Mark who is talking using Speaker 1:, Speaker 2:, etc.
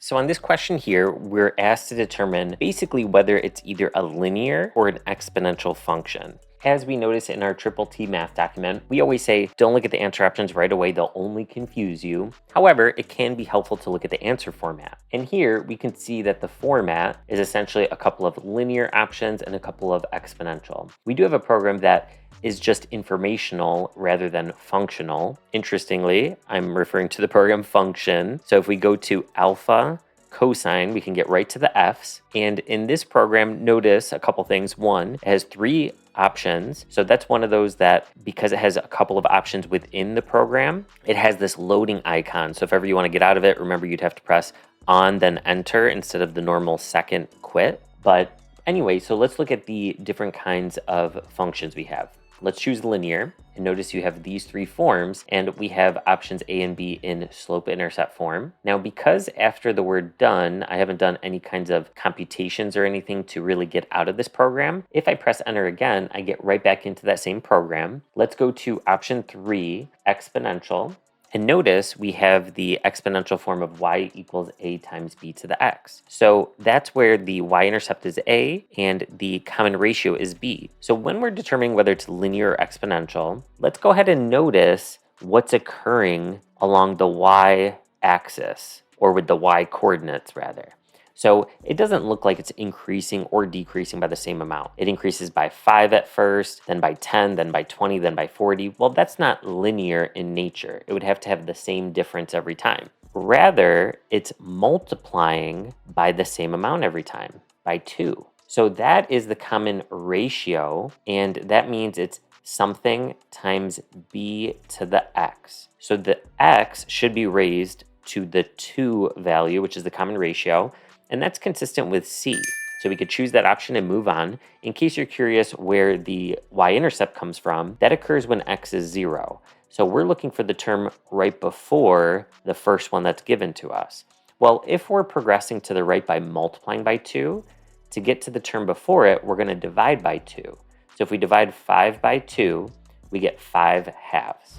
Speaker 1: So on this question here, we're asked to determine basically whether it's either a linear or an exponential function. As we notice in our Triple T math document, we always say, don't look at the answer options right away, they'll only confuse you. However, it can be helpful to look at the answer format. And here we can see that the format is essentially a couple of linear options and a couple of exponential. We do have a program that is just informational rather than functional. Interestingly, I'm referring to the program function. So if we go to alpha cosine, we can get right to the f's. And in this program, notice a couple things. One, it has 3 options. So that's one of those that, because it has a couple of options within the program, it has this loading icon. So if ever you want to get out of it, remember you'd have to press on, then enter instead of the normal second quit. But anyway, so let's look at the different kinds of functions we have. Let's choose linear, and notice you have these 3 forms, and we have options A and B in slope-intercept form. Now, because after the word done, I haven't done any kinds of computations or anything to really get out of this program, if I press enter again, I get right back into that same program. Let's go to option 3, exponential. And notice we have the exponential form of y equals a times b to the x. So that's where the y-intercept is a and the common ratio is b. So when we're determining whether it's linear or exponential, let's go ahead and notice what's occurring along the y-axis, or with the y-coordinates rather. So it doesn't look like it's increasing or decreasing by the same amount. It increases by 5 at first, then by 10, then by 20, then by 40. Well, that's not linear in nature. It would have to have the same difference every time. Rather, it's multiplying by the same amount every time, by 2. So that is the common ratio, and that means it's something times b to the x. So the x should be raised to the 2 value, which is the common ratio, and that's consistent with C. So we could choose that option and move on. In case you're curious where the y-intercept comes from, that occurs when x is 0. So we're looking for the term right before the first one that's given to us. Well, if we're progressing to the right by multiplying by 2, to get to the term before it, we're going to divide by 2. So if we divide 5 by 2, we get 5 halves.